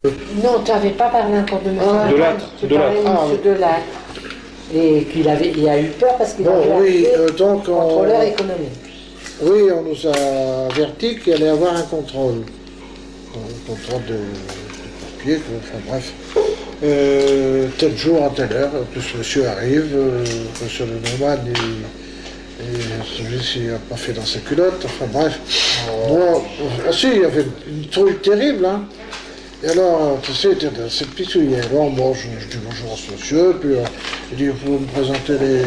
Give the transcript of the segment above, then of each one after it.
Non, tu n'avais pas parlé encore de M. Delattre. Tu parlais de M. Delattre. Et il a eu peur parce qu'il avait donc contrôleur économique. Oui, on nous a averti qu'il allait y avoir un contrôle. Un contrôle de papier, enfin bref. Tel jour à telle heure, tout ce monsieur arrive, monsieur Lenormand, et celui-ci n'a pas fait dans ses culottes, enfin bref. Bon, si, il y avait une trouille terrible, hein. Et alors, tu sais, c'est pissouillé. Alors, moi, je dis bonjour à ce monsieur, puis il dit, vous pouvez me présenter les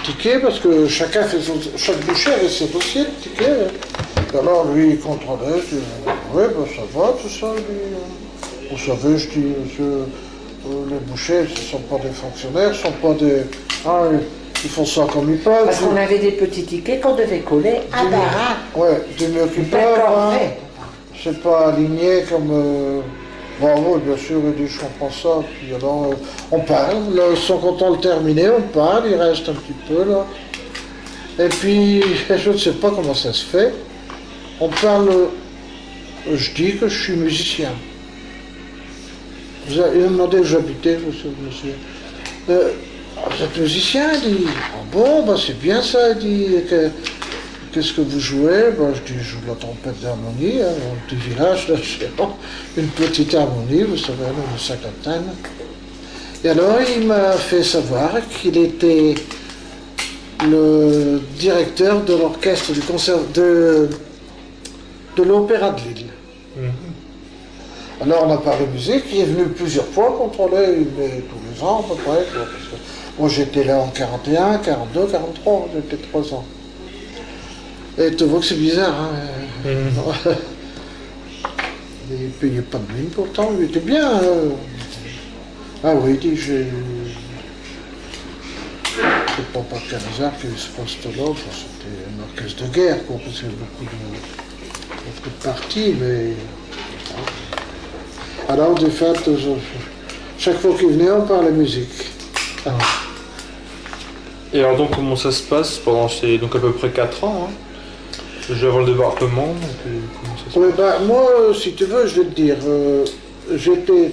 tickets, parce que chaque boucher avait ses dossiers de tickets. Alors, lui, il contrôlait, je dis, oui, ben, ça va, tout ça. Vous savez, je dis, monsieur, les bouchers, ce ne sont pas des fonctionnaires, ce ne sont pas des... Ah, ils font ça comme ils peuvent. Parce qu'on avait des petits tickets qu'on devait coller à baraque. Ouais, du mieux qu'ils peuvent. Hein. C'est pas aligné comme... Bravo, bien sûr, il dit, je comprends ça. Puis alors, on parle, là, ils sont contents de le terminer, on parle, il reste un petit peu, là. Et puis, je ne sais pas comment ça se fait. On parle... Je dis que je suis musicien. Il m'a demandé où j'habitais, monsieur. Vous êtes musicien? Il dit, ah bon, ben c'est bien ça, il dit, qu'est-ce que vous jouez? Ben, je dis, je joue de la trompette d'harmonie, hein, dans le petit village, là, une petite harmonie, vous savez, une cinquantaine. Et alors, il m'a fait savoir qu'il était le directeur de l'orchestre du concert de l'Opéra de Lille. Alors on a parlé musique, il est venu plusieurs fois contrôler, il venait tous les ans à peu près. Parce que, moi j'étais là en 41, 42, 43, j'étais 3 ans. Et tu vois que c'est bizarre, hein. Il ne payait pas de mine pourtant, il était bien. Ah oui, il dit, c'est pas par quel hasard qu'il y a eu ce poste-là, enfin, c'était un orchestre de guerre, quoi, parce qu'il y a beaucoup de parties, mais... Alors, de fait, chaque fois qu'il venait, on parlait musique. Ah. Et alors, donc, comment ça se passe pendant donc à peu près 4 ans, hein, déjà avant le débarquement, donc, comment ça se passe? Ben, moi, si tu veux, je vais te dire, j'étais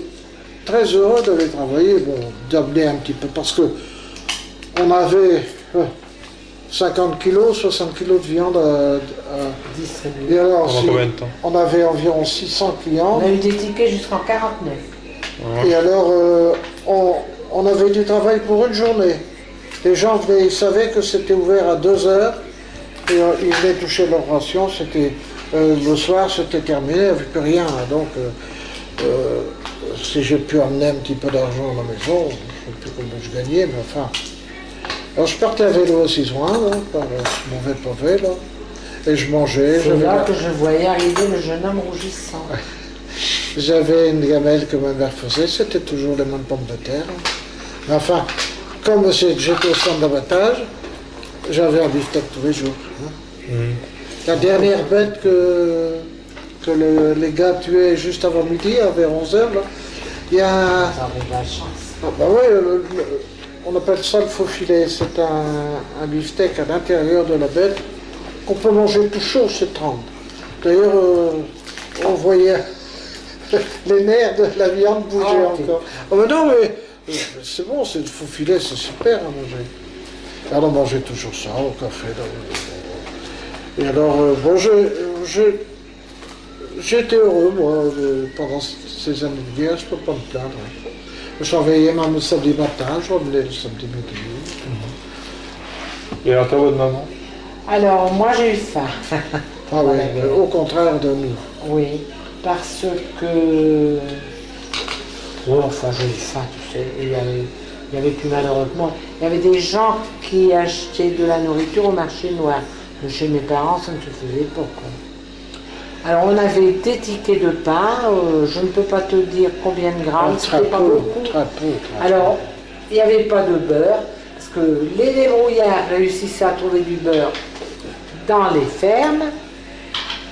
très heureux d'aller travailler, bon, d'amener un petit peu, parce que on avait 50 kilos, 60 kilos de viande à distribuer. Et alors, pendant combien de temps? On avait environ 600 clients. On a eu des tickets jusqu'en 49. Et alors, on avait du travail pour une journée. Les gens venaient, ils savaient que c'était ouvert à 2 heures, et ils venaient toucher leur ration, c'était, le soir c'était terminé, il n'y avait plus rien. Donc, si j'ai pu amener un petit peu d'argent à la maison, je ne sais plus combien je gagnais, mais enfin... Alors je partais à vélo à Cisoin, là, par ce mauvais pavé, là, et je mangeais. C'est là que je voyais arriver le jeune homme rougissant. J'avais une gamelle que ma mère faisait, c'était toujours les mêmes pommes de terre. Mais enfin, comme j'étais au centre d'abattage, j'avais un beefsteak tous les jours. Hein. La dernière bête que les gars tuaient juste avant midi, vers 11h, là, il y a... Ça avait de la chance. Ah bah ouais, on appelle ça le faux filet, c'est un beefsteak à l'intérieur de la bête qu'on peut manger tout chaud, c'est 30. D'ailleurs, on voyait les nerfs de la viande bouger encore. Oh mais non, mais c'est bon, c'est le faux filet, c'est super à manger. Alors on mangeait toujours ça au café. Et alors, bon, j'étais heureux, moi, pendant ces années de guerre, je peux pas me plaindre. Je travaillais même le samedi matin, je revenais le samedi midi. Et alors, toi, votre maman? Alors, moi j'ai eu faim. Ah oui, au contraire de nous. Oui, parce que... Oui, enfin, j'ai eu faim, tu sais. Il y avait plus malheureusement... Il y avait des gens qui achetaient de la nourriture au marché noir. Mais chez mes parents, ça ne se faisait pas, quoi. Alors on avait des tickets de pain, je ne peux pas te dire combien de grammes, c'était pas beaucoup. Très peu. Alors, il n'y avait pas de beurre, parce que les débrouillards réussissaient à trouver du beurre dans les fermes,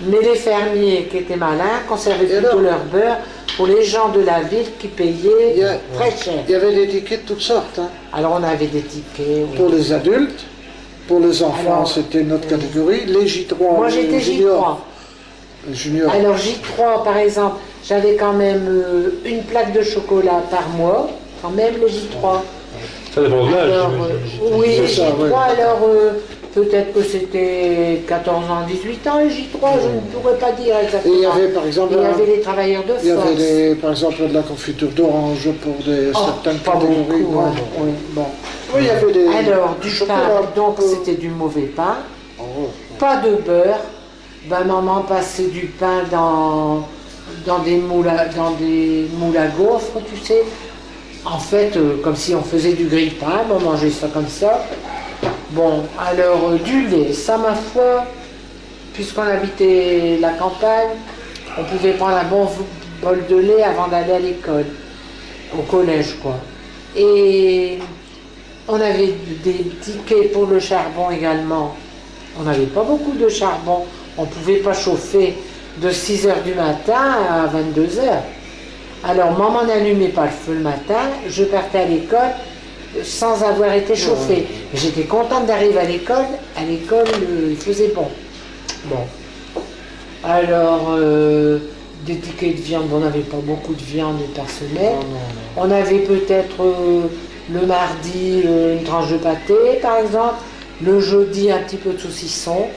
mais les fermiers qui étaient malins conservaient plutôt leur beurre pour les gens de la ville qui payaient très cher. Il y avait des tickets de toutes sortes. Hein. Alors on avait des tickets... Oui. Pour les adultes, pour les enfants, c'était notre catégorie, les J3. Moi j'étais J3. Junior. Alors J3 par exemple, j'avais quand même une plaque de chocolat par mois, quand même les J3. Ça dépend de l'âge. Alors, oui, les C'est ça, J3, ouais. alors peut-être que c'était 14 ans, 18 ans, les J3, je ne pourrais pas dire Et exactement. il y avait par exemple, Il y avait les travailleurs de il y avait force. par exemple de la confiture d'orange pour certaines pas catégories. beaucoup, Non, hein, non. oui, bon. Oui, il y avait des. Alors, du chocolat, pain, donc un peu. c'était du mauvais pain. Oh, Pas de beurre. Ben, maman passait du pain dans des moules à gaufres, tu sais. En fait, comme si on faisait du grille-pain, on mangeait ça comme ça. Bon, alors du lait, ça ma foi, puisqu'on habitait la campagne, on pouvait prendre un bon bol de lait avant d'aller à l'école, au collège quoi. Et on avait des tickets pour le charbon également. On n'avait pas beaucoup de charbon, on ne pouvait pas chauffer de 6 h du matin à 22 h. Alors maman n'allumait pas le feu le matin, je partais à l'école sans avoir été chauffée. J'étais contente d'arriver à l'école, il faisait bon. Bon. Alors, des tickets de viande, on n'avait pas beaucoup de viande par semaine. On avait peut-être le mardi une tranche de pâté par exemple, le jeudi un petit peu de saucisson,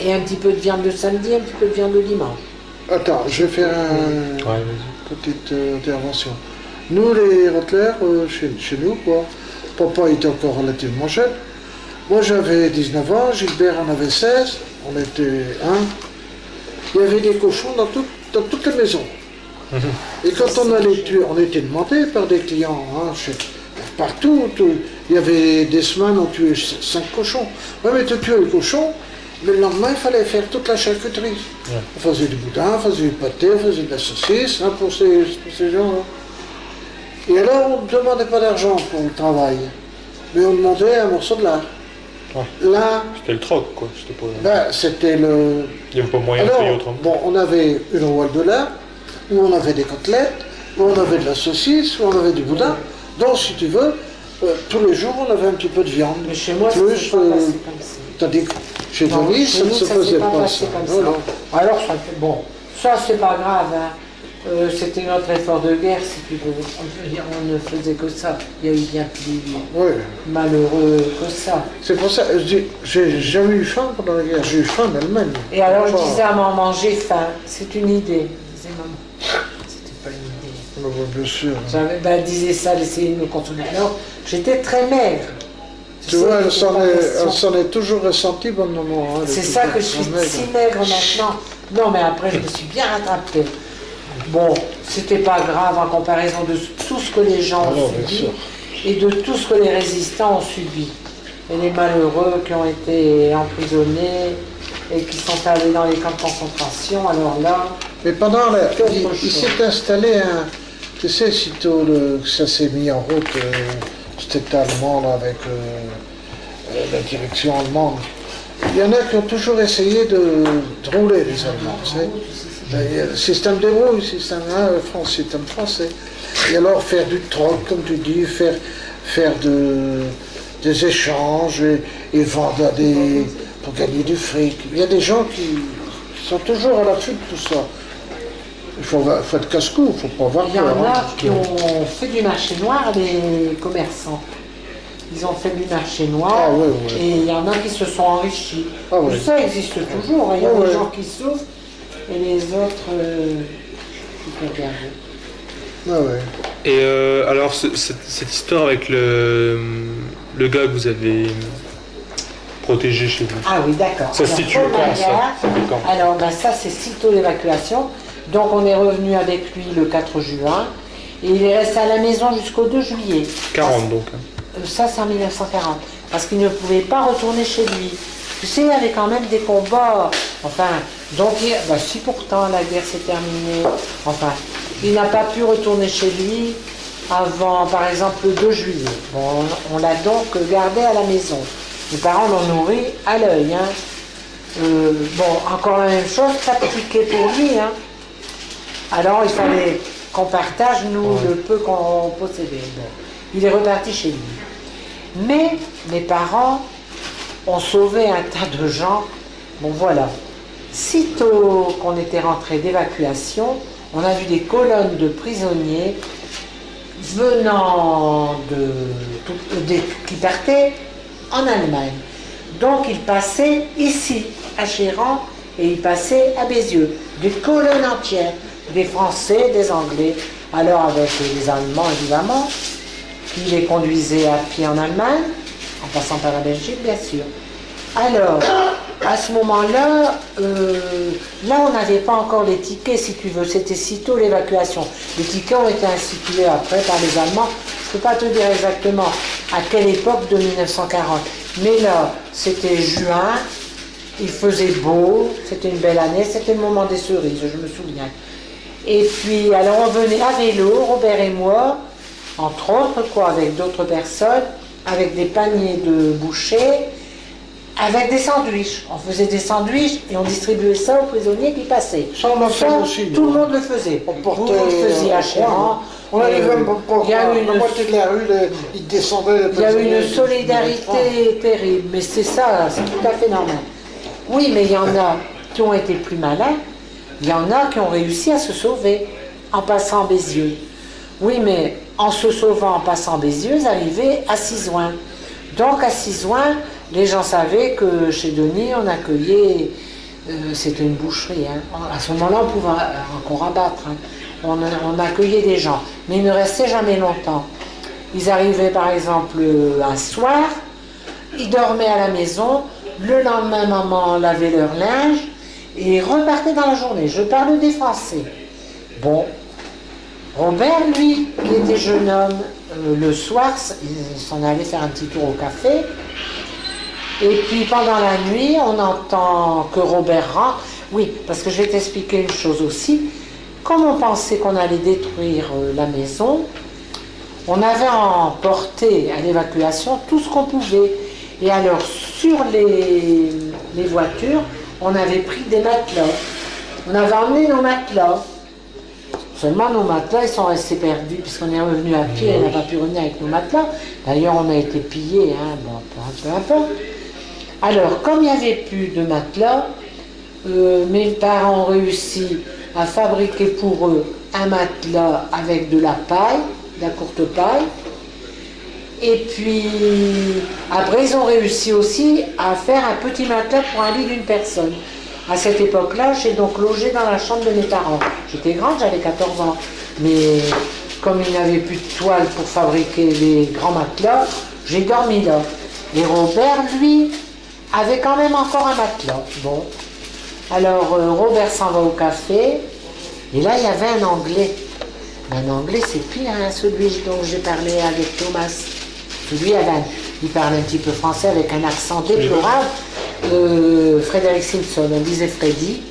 et un petit peu de viande de samedi, un petit peu de viande de dimanche. Attends, je vais faire une Ouais, vas-y. petite intervention. Nous, les Rottler, chez nous, quoi, papa était encore relativement jeune. Moi, j'avais 19 ans, Gilbert en avait 16, on était un. Il y avait des cochons dans toutes les maisons. Et quand on allait tuer, on était demandé par des clients, hein, partout. Il y avait des semaines, on tuait 5 cochons. Ouais, mais tu tuais le cochon, mais le lendemain, il fallait faire toute la charcuterie. Ouais. On faisait du boudin, on faisait du pâté, on faisait de la saucisse, hein, pour ces gens-là. Et alors, on ne demandait pas d'argent pour le travail, mais on demandait un morceau de lard. Ouais. Là, C'était le troc, quoi. C'était pas... ben, c'était le... Il n'y avait pas moyen de Alors, payer autrement. bon, on avait une rouelle de lard, où on avait des côtelettes, où on avait de la saucisse, où on avait du boudin. Donc, si tu veux, tous les jours, on avait un petit peu de viande. Mais chez moi, ça Plus, s'est pas passé comme ça. tandis que chez Non, Denis, chez ça ne nous, se s'est faisait pas passé ça. comme Non, ça. non. Alors, bon, ça c'est pas grave, hein. C'était notre effort de guerre, si tu veux. On ne faisait que ça. Il y a eu bien plus Ouais. malheureux que ça. C'est pour ça, je dis, j'ai jamais eu faim pendant la guerre, j'ai eu faim en Allemagne. Et alors je Bon. disais à maman, j'ai faim, c'est une idée. Je disais, maman, c'était pas une idée. Ouais, bien sûr. Elle disait ça, elle essayait de me consoler. Alors, j'étais très maigre. Tu vois, elle c'est pas question. s'en est toujours ressentie, bonne maman. Hein, elle est C'est ça toujours que je suis maigre. si maigre maintenant. Non, mais après, je me suis bien rattrapée. Bon, c'était pas grave en comparaison de tout ce que les gens Ah non, ont bien subi sûr. et de tout ce que les résistants ont subi. Et les malheureux qui ont été emprisonnés et qui sont allés dans les camps de concentration, alors là, Mais pendant la... Quelque Il chose. s'est installé un... Tu sais, sitôt que ça s'est mis en route, cet État allemand là, avec la direction allemande, il y en a qui ont toujours essayé de rouler les Allemands, tu sais. Il y a le système des roues, le système, système français. Et alors faire du troc, comme tu dis, faire des échanges et vendre pour gagner du fric. Il y a des gens qui sont toujours à l'affût de tout ça. Il faut être casse-cou, il ne faut pas avoir il y en peur, hein. a qui ont fait du marché noir, les commerçants. Ils ont fait du marché noir Ah, ouais, ouais. et il y en a qui se sont enrichis. Ah, ouais. Ça existe toujours, hein. Il y a Ah, des ouais. gens qui souffrent et les autres qui peuvent garder. Ah ouais. Et alors, cette histoire avec le gars que vous avez protégé chez vous, Ah oui, d'accord. ça se Alors, situe Paul quand, ça Maillard, Ça fait quand alors ben, ça c'est sitôt l'évacuation. Donc on est revenu avec lui le 4 juin et il est resté à la maison jusqu'au 2 juillet. 40 donc. Hein. Ça c'est en 1940. Parce qu'il ne pouvait pas retourner chez lui. Tu sais, il y avait quand même des combats. Enfin, donc si pourtant la guerre s'est terminée. Enfin, il n'a pas pu retourner chez lui avant, par exemple, le 2 juillet. Bon, on l'a donc gardé à la maison. Les parents l'ont nourri à l'œil. Hein. Bon, encore la même chose, pas de ticket pour lui. Hein. Alors, il fallait qu'on partage, nous, le peu qu'on possédait. Bon, il est reparti chez lui. Mais mes parents ont sauvé un tas de gens. Bon, voilà. Sitôt qu'on était rentré d'évacuation, on a vu des colonnes de prisonniers venant qui partaient en Allemagne. Donc ils passaient ici, à Chéran, et ils passaient à Bézieux. Des colonnes entières, des Français, des Anglais, alors avec les Allemands évidemment, qui les conduisaient à pied en Allemagne, en passant par la Belgique bien sûr. Alors, à ce moment-là, là on n'avait pas encore les tickets si tu veux, c'était sitôt l'évacuation. Les tickets ont été institués après par les Allemands, je ne peux pas te dire exactement à quelle époque de 1940, mais là c'était juin, il faisait beau, c'était une belle année, c'était le moment des cerises, je me souviens. Et puis alors on venait à vélo, Robert et moi, entre autres quoi, avec d'autres personnes, avec des paniers de bouchées, avec des sandwichs. On faisait des sandwichs et on distribuait ça aux prisonniers qui passaient. Ça, on l'a fait aussi. Tout le monde le faisait. On portait. Vous le faisiez à Chéran. On allait même pour la moitié de la rue, ils descendaient. Il y a eu une solidarité terrible, mais c'est ça, c'est tout à fait normal. Oui, mais il y en a qui ont été plus malins, il y en a qui ont réussi à se sauver en passant Bézieux. Oui, mais en se sauvant en passant Bézieux, ils arrivaient à Sizouin. Donc à Sizouin, les gens savaient que chez Denis, on accueillait, c'était une boucherie, hein. À ce moment-là, on pouvait encore abattre, hein. On accueillait des gens, mais ils ne restaient jamais longtemps. Ils arrivaient par exemple un soir, ils dormaient à la maison, le lendemain, maman lavait leur linge, et ils repartaient dans la journée. Je parle des Français. Bon, Robert, lui, qui était jeune homme, le soir, il s'en allait faire un petit tour au café. Et puis pendant la nuit, on entend que Robert rentre. Oui, parce que je vais t'expliquer une chose aussi. Comme on pensait qu'on allait détruire la maison, on avait emporté à l'évacuation tout ce qu'on pouvait. Et alors, sur les voitures, on avait pris des matelas. On avait emmené nos matelas. Seulement, nos matelas, ils sont restés perdus, puisqu'on est revenu à pied, on n'a pas pu revenir avec nos matelas. D'ailleurs, on a été pillés, hein, bon, peu importe. Alors, comme il n'y avait plus de matelas, mes parents ont réussi à fabriquer pour eux un matelas avec de la paille, de la courte paille. Et puis, après, ils ont réussi aussi à faire un petit matelas pour un lit d'une personne. À cette époque-là, j'ai donc logé dans la chambre de mes parents. J'étais grande, j'avais 14 ans. Mais comme ils n'avaient plus de toile pour fabriquer les grands matelas, j'ai dormi là. Et Robert, lui, avait quand même encore un matelas. Bon. Alors, Robert s'en va au café. Et là, il y avait un Anglais. Un Anglais, c'est pire, hein, celui dont j'ai parlé avec Thomas. Lui, il parlait un petit peu français avec un accent déplorable. Frédéric Simpson, on disait Freddy.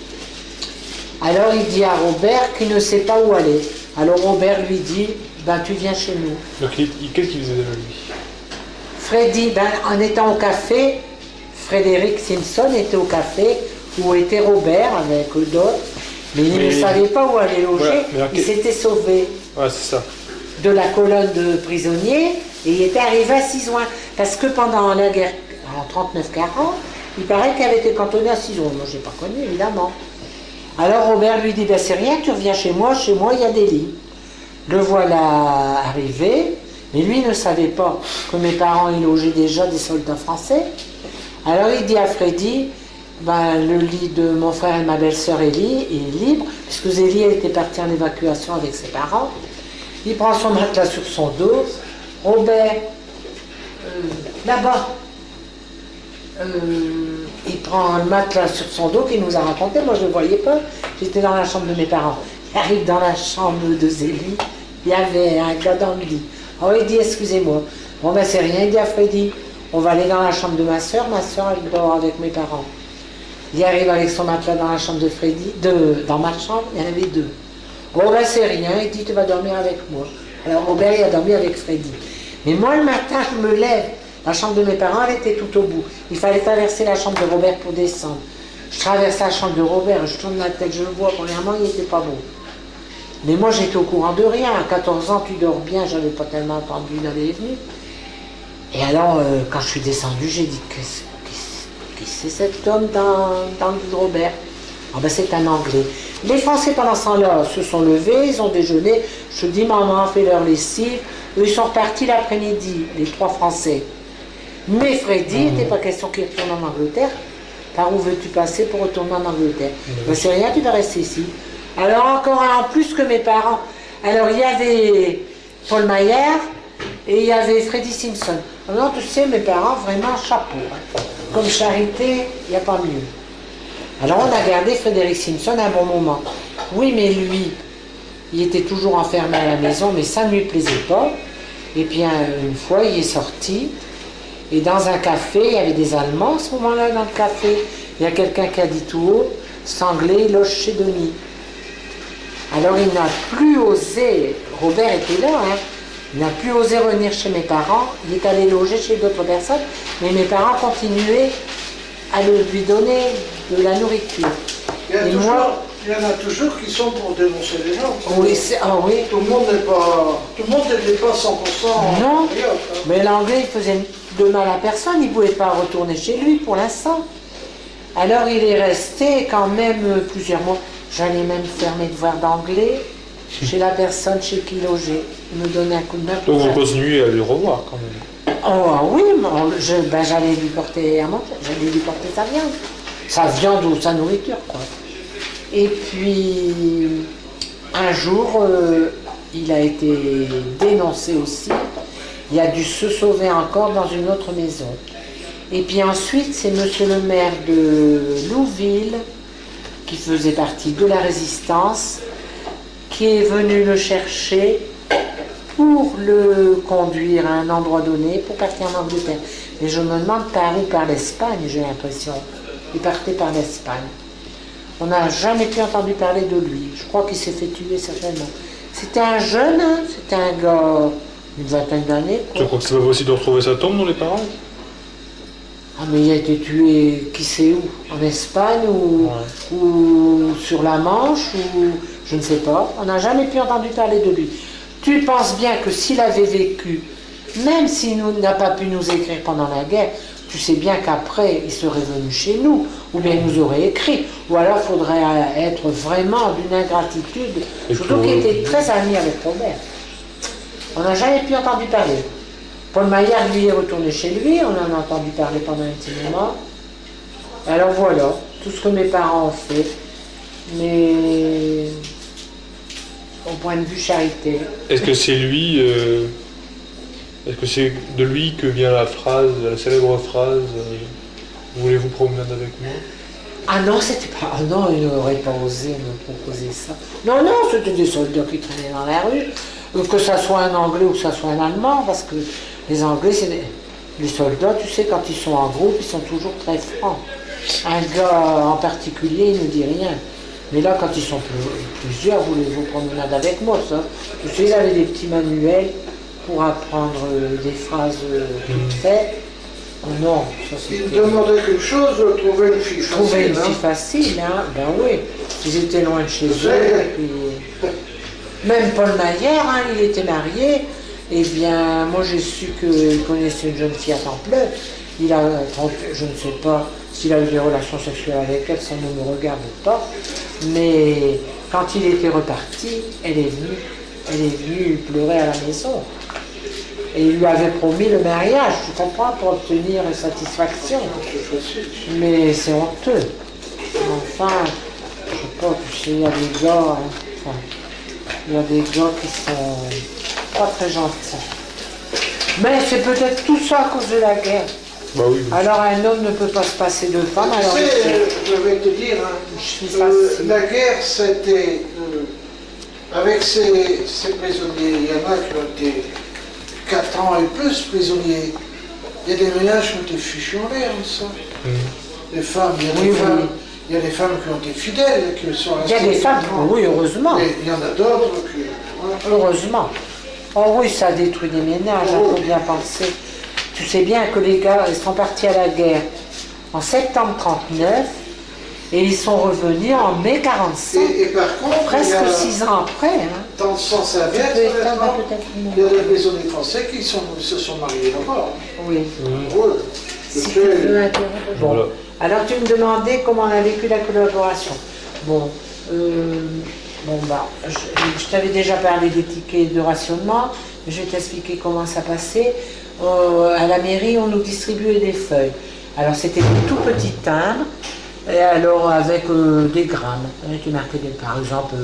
Alors il dit à Robert qu'il ne sait pas où aller. Alors Robert lui dit, ben tu viens chez nous. Donc qu'est-ce qu'il faisait déjà lui? Freddy, ben, en étant au café, Frédéric Simpson était au café où était Robert avec d'autres, mais il ne savait pas où aller loger, voilà, il s'était sauvé c'est ça. De la colonne de prisonniers et il était arrivé à Sizouin. Parce que pendant la guerre, en 39-40, il paraît qu'elle avait été cantonnée à Sizouin. Moi, je n'ai pas connu, évidemment. Alors Robert lui dit, ben, c'est rien, tu reviens chez moi il y a des lits. Le voilà arrivé, mais lui ne savait pas que mes parents y logeaient déjà des soldats français. Alors il dit à Freddy, ben, le lit de mon frère et ma belle-sœur est libre, puisque Zélie était partie en évacuation avec ses parents. Il prend son matelas sur son dos. Robert, là-bas, il prend le matelas sur son dos qu'il nous a raconté. Moi, je ne le voyais pas. J'étais dans la chambre de mes parents. Il arrive dans la chambre de Zélie. Il y avait un gars dans le lit. Oh, il dit, excusez-moi. Bon, ben, c'est rien. Il dit à Freddy, on va aller dans la chambre de ma soeur. Ma soeur, elle dort avec mes parents. Il arrive avec son matelas dans la chambre de Freddy. Dans ma chambre, il y en avait deux. Bon, ben, c'est rien. Il dit, tu vas dormir avec moi. Alors, Robert, il a dormi avec Freddy. Mais moi, le matin, je me lève. La chambre de mes parents, elle était tout au bout. Il fallait traverser la chambre de Robert pour descendre. Je traverse la chambre de Robert, je tourne la tête, je le vois. Premièrement, il n'était pas beau. Mais moi, j'étais au courant de rien. À 14 ans, tu dors bien, j'avais pas tellement entendu d'aller et venir. Et alors, quand je suis descendu, j'ai dit, qui c'est cet homme dans le lit de Robert? Ah ben, c'est un Anglais. Les Français, pendant ce temps-là, se sont levés, ils ont déjeuné. Je dis, maman, fais leur lessive. Eux, ils sont repartis l'après-midi, les 3 Français. Mais Freddy, il n'était pas question qu'il retourne en Angleterre. Par où veux-tu passer pour retourner en Angleterre? Ben, c'est rien, tu vas rester ici. Alors, encore un en plus que mes parents. Alors, il y avait Paul Mayer et il y avait Freddy Simpson. Alors, tu sais, mes parents, vraiment, chapeau. Hein. Comme charité, il n'y a pas mieux. Alors, on a gardé Frédéric Simpson un bon moment. Oui, mais lui, il était toujours enfermé à la maison, mais ça ne lui plaisait pas. Et puis, une fois, il est sorti. Et dans un café, il y avait des Allemands à ce moment-là dans le café. Il y a quelqu'un qui a dit tout haut, cet Anglais loge chez Denis. Alors il n'a plus osé, Robert était là, hein, il n'a plus osé revenir chez mes parents, il est allé loger chez d'autres personnes, mais mes parents continuaient à lui donner de la nourriture. Il y en a toujours qui sont pour dénoncer les gens. Oui, oui. Tout le monde n'était pas 100% non, patriote, hein. Mais l'anglais il faisait de mal à personne, il ne pouvait pas retourner chez lui pour l'instant. Alors il est resté quand même plusieurs mois. J'allais même faire mes devoirs d'anglais chez la personne chez qui il logeait. Il me donnait un coup de main. Donc vous continuez à les revoir quand même. Oh oui, j'allais lui porter à manger, j'allais lui porter sa viande ou sa nourriture, quoi. Et puis, un jour, il a été dénoncé aussi. Il a dû se sauver encore dans une autre maison. Et puis ensuite, c'est monsieur le maire de Louville, qui faisait partie de la résistance, qui est venu le chercher pour le conduire à un endroit donné pour partir en Angleterre. Et je me demande par où, par l'Espagne, j'ai l'impression. Il partait par l'Espagne. On n'a jamais pu entendre parler de lui. Je crois qu'il s'est fait tuer certainement. C'était un jeune, hein, c'était un gars d'une vingtaine d'années. Tu crois que c'est pas possible de retrouver sa tombe dans les parages? Ah mais il a été tué, qui sait où? En Espagne ou sur la Manche ou je ne sais pas. On n'a jamais pu entendre parler de lui. Tu penses bien que s'il avait vécu, même s'il n'a pas pu nous écrire pendant la guerre, tu sais bien qu'après il serait venu chez nous, ou bien il nous aurait écrit, ou alors il faudrait être vraiment d'une ingratitude, surtout qu'il était très ami avec Robert. On n'a jamais pu entendre parler. Paul Maillard, lui, est retourné chez lui, on en a entendu parler pendant un petit moment. Alors voilà, tout ce que mes parents ont fait, mais au point de vue charité. Est-ce que c'est lui, est-ce que c'est de lui que vient la phrase, la célèbre phrase voulez-vous promenade avec moi? Ah non, c'était pas. Ah non, il n'aurait pas osé me proposer ça. Non, non, c'était des soldats qui traînaient dans la rue, que ça soit un Anglais ou que ça soit un Allemand, parce que les Anglais, c'est les soldats, tu sais, quand ils sont en groupe, ils sont toujours très francs. Un gars en particulier, il ne dit rien. Mais là, quand ils sont plusieurs, voulez-vous promenade avec moi, ça? Tu sais, il avait des petits manuels pour apprendre des phrases toutes faites. Non, ça c'est. Ils demandaient quelque chose, trouver une fille facile. Trouver une fille facile, hein? Ben oui. Ils étaient loin de chez eux. Et puis... Même Paul Maillard, hein, il était marié. Eh bien, moi j'ai su qu'il connaissait une jeune fille à Temple. Il a, je ne sais pas s'il a eu des relations sexuelles avec elle, ça ne me regarde pas. Mais quand il était reparti, elle est venue pleurer à la maison. Et il lui avait promis le mariage, tu comprends, pour obtenir une satisfaction. Mais c'est honteux. Enfin, je sais pas, tu sais, il y a des gars, hein, enfin, il y a des gars qui sont pas très gentils. Mais c'est peut-être tout ça à cause de la guerre. Bah oui. Alors un homme ne peut pas se passer de femme, alors Tu sais, je vais te dire, hein, la guerre, c'était, avec ces prisonniers, il y en a qui ont été 4 ans et plus prisonniers. Il y a des ménages qui ont été fichus en l'air, ça. Les femmes, il y a des femmes. Il y a des femmes qui ont été fidèles, qui sont restées. Il y a des femmes, oui, heureusement. Et il y en a d'autres qui. Voilà. Heureusement. Oh oui, ça détruit des ménages, il faut bien penser. Tu sais bien que les gars, ils sont partis à la guerre en septembre 1939 et ils sont revenus en mai 1945. Et par contre, presque 6 ans après. Hein. Dans le sens inverse, il y a des prisonniers français qui se sont mariés là-bas. Oui. Si tu veux interrompre. Bon. Voilà. Alors tu me demandais comment on a vécu la collaboration. Bon, Bon, bah, je t'avais déjà parlé des tickets de rationnement. Je vais t'expliquer comment ça passait. À la mairie, on nous distribuait des feuilles. Alors, c'était des tout petits timbres, et alors avec des grammes. Qui marquaient, par exemple,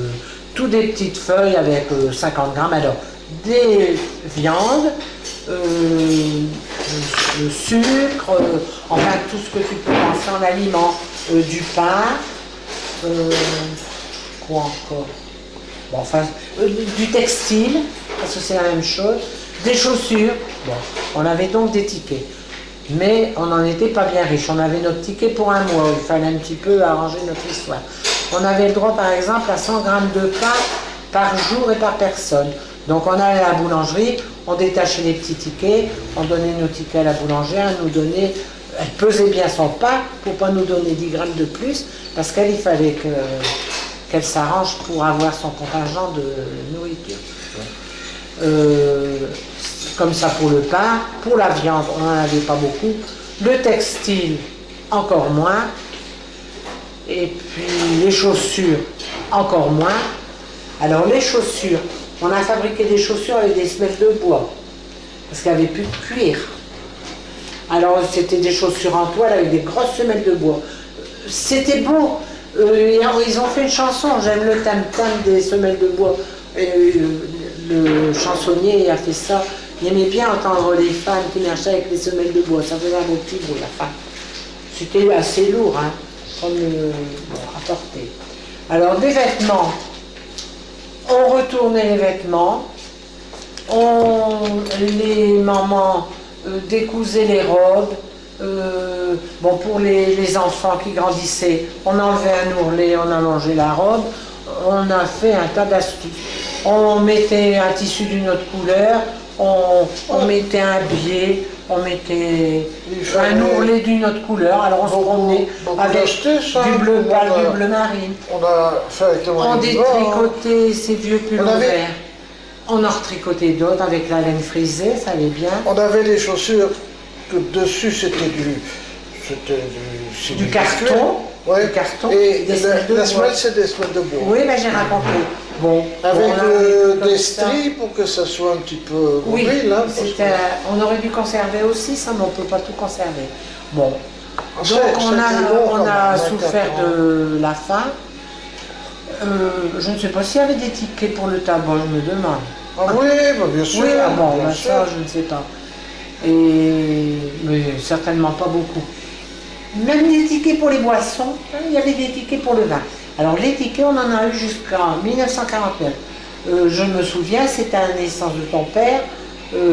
toutes des petites feuilles avec 50 grammes. Alors, des viandes, le sucre, enfin tout ce que tu peux penser en aliment, du pain, quoi encore, bon, enfin, du textile, parce que c'est la même chose, des chaussures. Bon, on avait donc des tickets, mais on n'en était pas bien riche. On avait notre ticket pour un mois, il fallait un petit peu arranger notre histoire. On avait le droit par exemple à 100 grammes de pain par jour et par personne. Donc on allait à la boulangerie, on détachait les petits tickets, on donnait nos tickets à la boulangère, elle pesait bien son pain pour ne pas nous donner 10 grammes de plus, parce qu'il fallait qu'elle s'arrange pour avoir son contingent de nourriture. Comme ça pour le pain, pour la viande, on n'en avait pas beaucoup, le textile, encore moins, et puis les chaussures, encore moins. Alors les chaussures, on a fabriqué des chaussures avec des semelles de bois, parce qu'il n'y avait plus de cuir. Alors c'était des chaussures en toile avec des grosses semelles de bois. C'était beau. Ils ont fait une chanson, j'aime le tam-tam des semelles de bois. Le chansonnier a fait ça. Il aimait bien entendre les femmes qui marchaient avec les semelles de bois. Ça faisait un beau petit bruit, la fin. C'était assez lourd, hein, comme à porter. Alors des vêtements. On retournait les vêtements, les mamans décousaient les robes. Bon, pour les enfants qui grandissaient, on enlevait un ourlet, on allongeait la robe. On a fait un tas d'astuces. On mettait un tissu d'une autre couleur, on mettait un biais, on mettait un ourlet d'une autre couleur. Alors on se promenait avec du bleu pâle, du bleu marine. On a fait avec le On détricotait ces vieux pulls verts. On en retricotait d'autres avec la laine frisée, ça allait bien. On avait les chaussures que dessus c'était du carton. Ouais. Du carton. Et la semelle, c'est des semelles de bois. Oui, mais j'ai raconté. Bon, avec des stries pour que ça soit un petit peu mobile. Hein, on aurait dû conserver aussi ça, mais on ne peut pas tout conserver. Bon, donc on a souffert de la faim. Je ne sais pas s'il y avait des tickets pour le tabac, je me demande. Ah oui, bah bien sûr. Oui, bien sûr. Ça, je ne sais pas. Mais certainement pas beaucoup. Même des tickets pour les boissons, il y avait des tickets pour le vin. Alors les tickets, on en a eu jusqu'en 1949. Je me souviens, c'était à la naissance de ton père,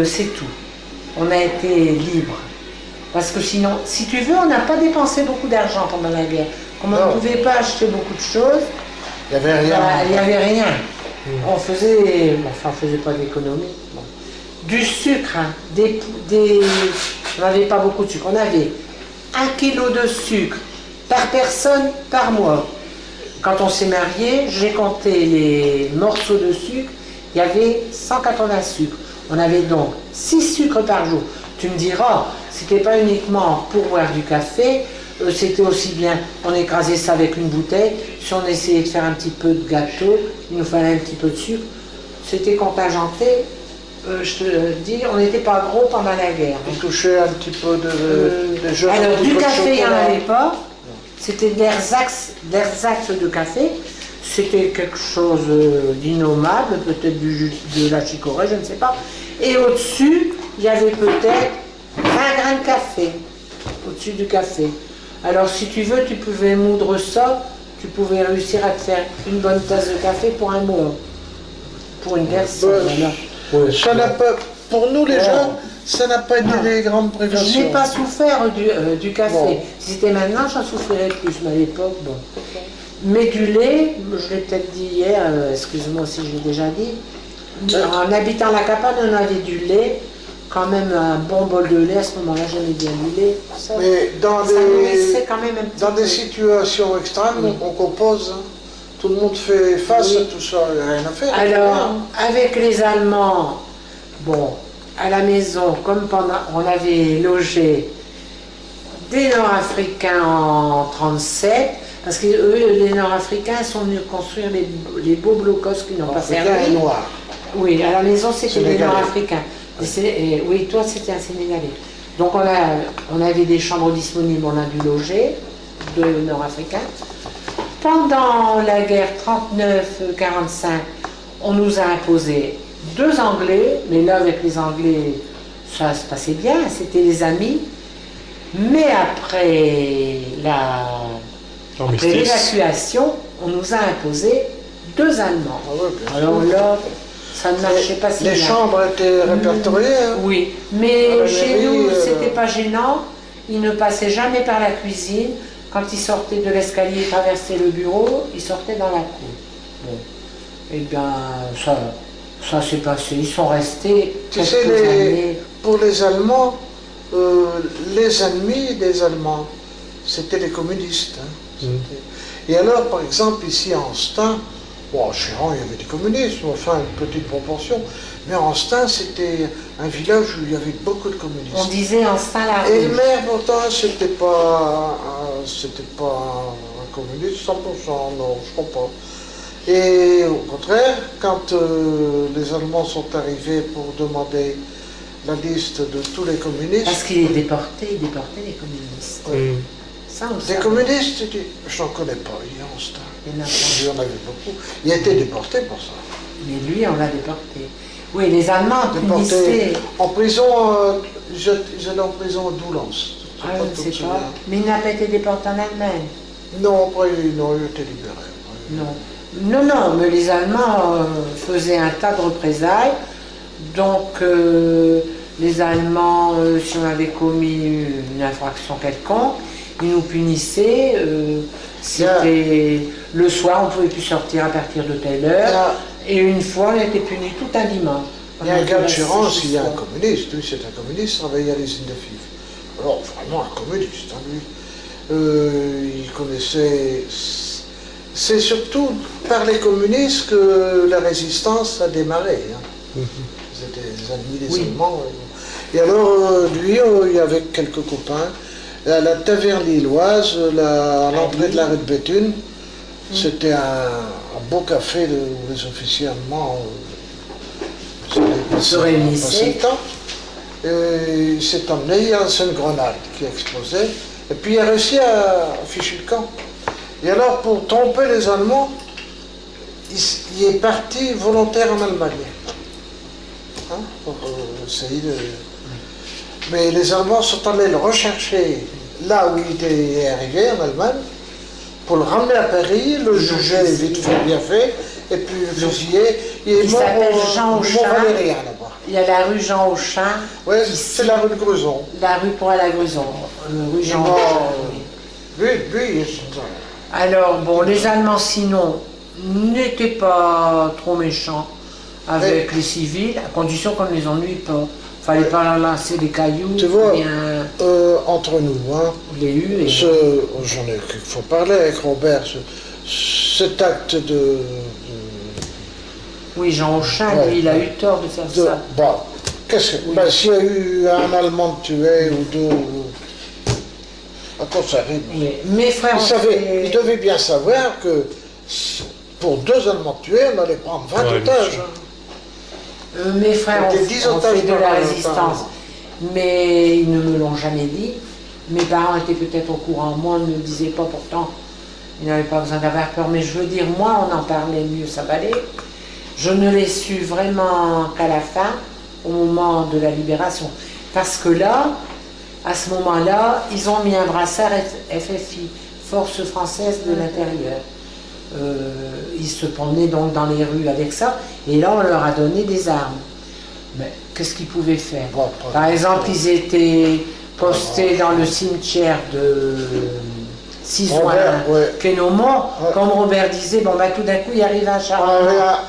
c'est tout. On a été libre. Parce que sinon, si tu veux, on n'a pas dépensé beaucoup d'argent pendant la guerre. Comme on ne pouvait pas acheter beaucoup de choses, il n'y avait rien. Il n'y avait rien. On faisait, enfin on faisait pas d'économie. Bon. Du sucre, hein, on n'avait pas beaucoup de sucre. On avait 1 kilo de sucre par personne par mois. Quand on s'est marié, j'ai compté les morceaux de sucre, il y avait 180 sucres. On avait donc 6 sucres par jour. Tu me diras, c'était pas uniquement pour boire du café, c'était aussi bien, on écrasait ça avec une bouteille. Si on essayait de faire un petit peu de gâteau, il nous fallait un petit peu de sucre. C'était contingenté. Je te dis, on n'était pas gros pendant la guerre. On touchait un petit peu de jeux. Alors, du café, il n'y en avait pas. C'était de l'ersatz de café. C'était quelque chose d'innommable, peut-être de la chicorée, je ne sais pas. Et au-dessus, il y avait peut-être 20 grains de café. Au-dessus du café. Alors, si tu veux, tu pouvais moudre ça. Tu pouvais réussir à te faire une bonne tasse de café pour un mois. Pour une personne. Ça n'a pas, pour nous les gens, ça n'a pas été des grandes préventions. Je n'ai pas souffert du café. Bon. Si c'était maintenant, j'en souffrirais plus, mais à l'époque, bon. Mais du lait, je l'ai peut-être dit hier, excuse-moi si je l'ai déjà dit, en habitant la campagne, on avait du lait, quand même un bon bol de lait, à ce moment-là, j'aimais bien du lait. Ça, mais dans des situations extrêmes, on compose. Tout le monde fait face à tout ça, il n'y a rien à faire. Alors, avec les Allemands, bon, à la maison, comme on avait logé des Nord-Africains en 1937, Parce que eux, les Nord-Africains sont venus construire les beaux blocos qui n'ont pas Africain servi. et noir. Oui, à la maison, c'était des Sénégalais. Nord-Africains. Oui, toi, c'était un Sénégalais. Donc, on avait des chambres disponibles, on a dû loger, de Nord-Africains. Pendant la guerre 39-45, on nous a imposé 2 Anglais, mais là, avec les Anglais, ça se passait bien, c'était les amis. Mais après Armistice. l'évacuation, on nous a imposé 2 Allemands. Ah ouais, bien sûr. Alors là, ça ne marchait pas si Les bien. chambres étaient répertoriées. Hein. Oui, mais Ah, chez oui, nous, c'était pas gênant. Ils ne passaient jamais par la cuisine. Quand ils sortaient de l'escalier et traversaient le bureau, ils sortaient dans la cour. Bon. Eh bien, ça s'est passé. Ils sont restés Tu sais, quelques années. pour les Allemands, les ennemis des Allemands, c'était les communistes. Hein. Et alors, par exemple, ici à Anstin, bon, à Chéran, il y avait des communistes, enfin une petite proportion, mais Anstin, c'était un village où il y avait beaucoup de communistes. On disait en la Et le maire, pourtant, c'était pas un communiste 100%, non, je crois pas. Et au contraire, quand les Allemands sont arrivés pour demander la liste de tous les communistes, Parce qu'il est déporté, il déportait les communistes. Ça, on le des savait. communistes, je n'en connais pas, il y a en Anstin. Il y en a pas. Il y en avait beaucoup. Il a été déporté pour ça. Mais lui, on l'a déporté. Oui, les Allemands Déporté punissaient. en prison, ils étaient en prison à Doullens. Ah, je ne sais pas. Mais il n'a pas été déporté en Allemagne. Non, après, non, il a été libéré. Après. Non. Non, mais les Allemands faisaient un tas de représailles. Donc, les Allemands, si on avait commis une infraction quelconque, ils nous punissaient. C'était le soir, on ne pouvait plus sortir à partir de telle heure. Et une fois, on a été puni tout un dimanche. Il y a un gars de Chérance, il y a un communiste, lui c'est un communiste, travaillait à l'usine de FIF. Alors vraiment un communiste, hein, lui. Il connaissait... C'est surtout par les communistes que la résistance a démarré. Hein. C'était des ennemis des Allemands. Et alors, lui, il y avait quelques copains. À la taverne lilloise, à l'entrée de la rue de Béthune, c'était un beau café où les officiers allemands se réunissaient. passaient le temps. Et il s'est emmené, il y a une grenade qui a explosé. Et puis il a réussi à ficher le camp. Et alors, pour tromper les Allemands, il est parti volontaire en Allemagne. Hein, pour essayer de... Mais les Allemands sont allés le rechercher là où il était arrivé, en Allemagne, pour le ramener à Paris, le juger vite fait, bien fait, et puis le fusiller. Il s'appelle Jean Auchin. Valérien là-bas. Il y a la rue Jean Auchin. Oui, c'est la rue de Grezon. La rue pour aller à Grezon. Rue Jean Bon, Auchin. lui, Alors, bon, les Allemands, sinon, n'étaient pas trop méchants avec les civils, à condition qu'on ne les ennuie pas. Il ne fallait pas leur lancer des cailloux. Tu vois, bien entre nous, hein, les eu. j'en ai quelquefois parlé avec Robert, cet acte de oui, Jean Auchin, lui, il a eu tort de faire ça. Bon, ben, s'il y a eu un Allemand tué ou deux, à quoi ça arrive? Oui. Mes frères Il devait bien savoir que pour 2 Allemands tués, on allait prendre 20 otages. Mes frères ont fait de la résistance, mais ils ne me l'ont jamais dit. Mes parents étaient peut-être au courant, moi on ne me le disait pas pourtant, ils n'avaient pas besoin d'avoir peur, mais je veux dire, moi on en parlait, mieux ça valait. Je ne l'ai su vraiment qu'à la fin, au moment de la libération. Parce que là, à ce moment-là, ils ont mis un brassard FFI, Force Française de l'Intérieur. Ils se promenaient donc dans les rues avec ça, et là on leur a donné des armes. Mais qu'est-ce qu'ils pouvaient faire? Par exemple, ils étaient postés dans le cimetière de Cisoin, Quénomont, comme Robert disait, bon ben tout d'un coup il arrive un char.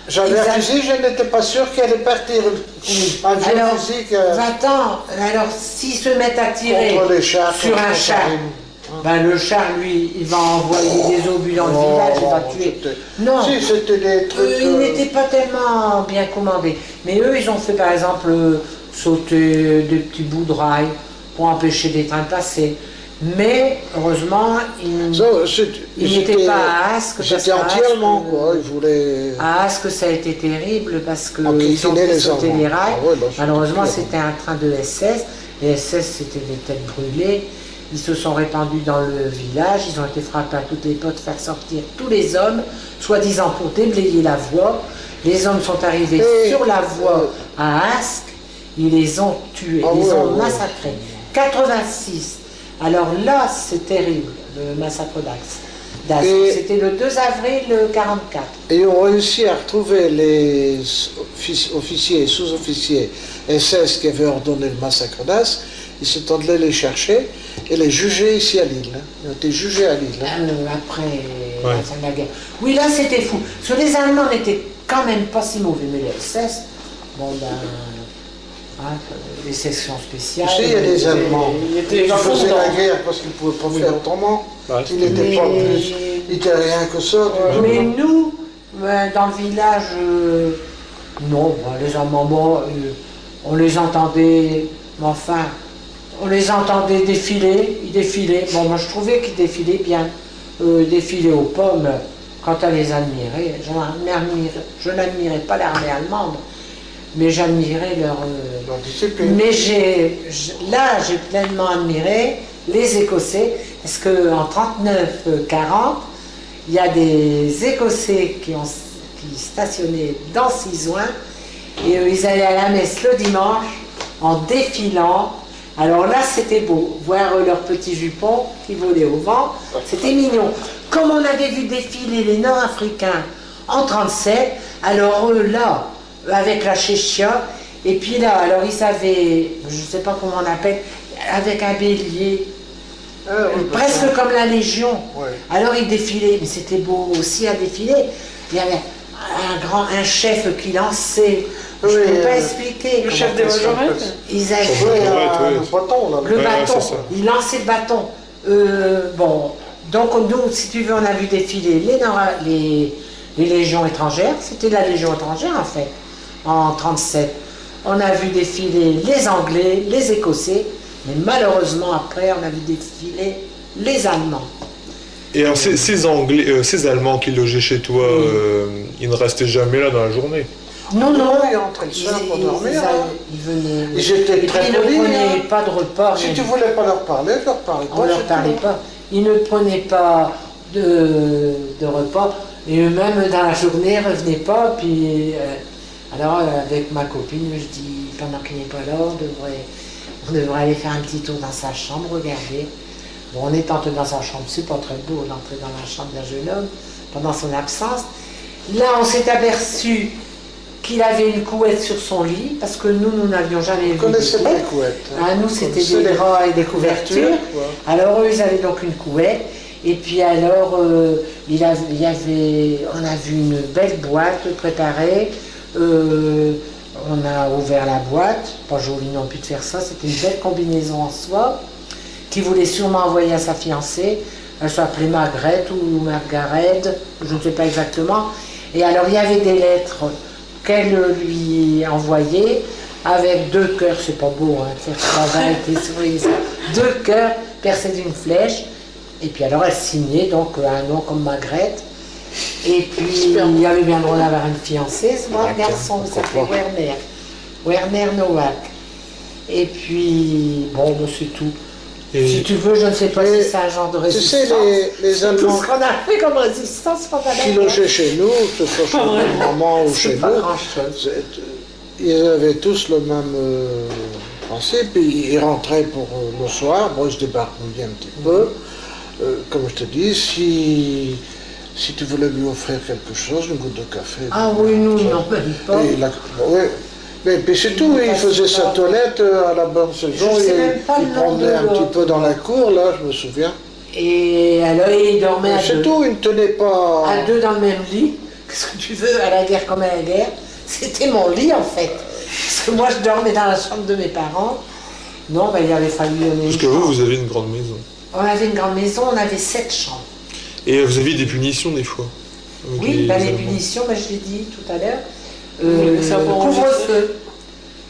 J'avais un fusil, je n'étais pas sûr qu'elle allait partir. Un vieux fusil que... Va-t'en, alors s'ils se mettent à tirer sur un char, ben, le char, lui, il va envoyer des obus dans le village, il va tuer. Non, si, c'était des trucs... Ils n'étaient pas tellement bien commandés. Mais eux, ils ont fait, par exemple, sauter des petits bouts de rail pour empêcher des trains de passer. Mais heureusement, ils Ils n'étaient étaient- pas à Asque. parce C'était qu'à anti-allemand, Asque, quoi. Ils voulaient. À Asque, ça a été terrible parce qu'ils ont Enquiquiner fait les sauter Allemands. les rails. Ah ouais, là, c'est Malheureusement, terrible. c'était un train de SS. Les SS, c'était des têtes brûlées. Ils se sont répandus dans le village. Ils ont été frappés à toutes les portes, faire sortir tous les hommes, soi-disant pour déblayer la voie. Les hommes sont arrivés Et, sur la voie à Asque. Ils les ont tués, Ah ils les ouais, ont ouais. massacrés. 86. Alors là, c'est terrible, le massacre d'Asque. Et- C'était le 2 avril 44. Et ils ont réussi à retrouver les officiers et sous-officiers SS qui avaient ordonné le massacre d'Ascq. Ils sont allés les chercher et les juger ici à Lille. Ils ont été jugés à Lille. Après Ouais. la fin de la guerre. Oui, là c'était fou. Parce que les Allemands n'étaient quand même pas si mauvais, mais les SS, bon ben, les sections spéciales. Tu sais, il y a des Allemands Ils étaient qui dans le faisaient fond. la guerre parce qu'ils ne pouvaient pas faire autrement. Ouais. Ils n'étaient pas Mais- plus italiens que ça. du tout. Mais nous, dans le village, non, les Allemands, bon, on les entendait, mais enfin, on les entendait défiler, ils défilaient. Bon, moi je trouvais qu'ils défilaient bien, défilaient aux pommes. Quant à les admirer, je n'admirais pas l'armée allemande, mais j'admirais leur. Leur discipline. Mais là, j'ai pleinement admiré les Écossais, parce qu'en 39-40, il y a des Écossais qui stationnaient dans Cisoing, et ils allaient à la messe le dimanche en défilant. Alors là, c'était beau, voir leurs petits jupons qui volaient au vent, c'était mignon. Comme on avait vu défiler les Nord-Africains en 37, alors eux, là, avec la Chéchia, et puis là, alors ils avaient, je ne sais pas comment on appelle, avec un bélier, presque comme la Légion. Ouais. Alors ils défilaient, mais c'était beau aussi à défiler. Il y avait un chef qui lançait, je ne peux pas expliquer. Le chef des majorettes. Ils avaient Ouais, Ouais, le bâton, là. le Ouais, bâton, c'est ça. ils lançaient le bâton. Bon, donc nous, si tu veux, on a vu défiler les légions étrangères, c'était la Légion étrangère en fait, en 37. On a vu défiler les Anglais, les Écossais, mais malheureusement après, on a vu défiler les Allemands. Et alors, ces Anglais, ces Allemands qui logeaient chez toi, ils ne restaient jamais là dans la journée. Non, non, Ils rentraient le soir pour dormir. Ils venaient. Ils étaient Et puis, très ils ne polis, prenaient hein. pas de repas. Si rien tu du voulais pas leur parler, tu leur parlais pas. On ne leur c'est parlait tout. pas. Ils ne prenaient pas de repas. Et eux-mêmes, dans la journée, ne revenaient pas. Puis, alors, avec ma copine, je dis, pendant qu'il n'est pas là, on devrait aller faire un petit tour dans sa chambre, regarder. Bon, on est entré dans sa chambre, c'est pas très beau d'entrer dans la chambre d'un jeune homme pendant son absence. Là, on s'est aperçu qu'il avait une couette sur son lit, parce que nous n'avions jamais vu Vous connaissez de pas les couette. couettes. hein. Ah, nous, Vous c'était connaissez des les draps et des couvertures. quoi. Alors, eux, ils avaient donc une couette. Et puis, alors, on a vu une belle boîte préparée. On a ouvert la boîte. Pas joli non plus de faire ça. C'était une belle combinaison en soie qu'il voulait sûrement envoyer à sa fiancée. Elle s'appelait Margaret ou Margaret, je ne sais pas exactement. Et alors, il y avait des lettres qu'elle lui envoyait avec 2 cœurs, c'est pas beau, hein, de faire travail, des souris, ça. 2 cœurs percés d'une flèche. Et puis alors, elle signait donc un nom comme Margaret. Et puis, il y avait bien le droit d'avoir une fiancée, ce brave garçon, il s'appelait Werner. Werner Nowak. Et puis, bon, ben, c'est tout. Et- Si tu veux, je ne sais pas Mais, si c'est un genre de Tu résistance. sais, les Tout Allemands ce qu'on a fait comme résistance pendant la qui guerre. logeaient chez nous, que ce soit chez ma maman ou C'est chez pas nous, grand-chose. ils avaient tous le même principe. Ils rentraient pour le soir, bon, ils se débarbouillaient un petit peu. Comme je te dis, si tu voulais lui offrir quelque chose, une goutte de café. Ah oui, nous, non, même pas. Et ouais. Mais puis c'est tout, il faisait sa toilette à la bonne saison, Je sais il même pas le nom promenait de un l'autre. petit peu dans la cour, là, je me souviens. Et alors, il dormait à C'est deux. tout, il ne tenait pas... À deux dans le même lit. Qu'est-ce que tu veux, à la guerre comme à la guerre? C'était mon lit, en fait. Parce que moi, je dormais dans la chambre de mes parents. Non, ben, il avait fallu donner Parce une que chambre. vous avez une grande maison. On avait une grande maison, on avait 7 chambres. Et vous aviez des punitions des fois. avec Oui, ben, les Allemands. punitions, ben, je l'ai dit tout à l'heure. Oui, ça va Couvre-feu.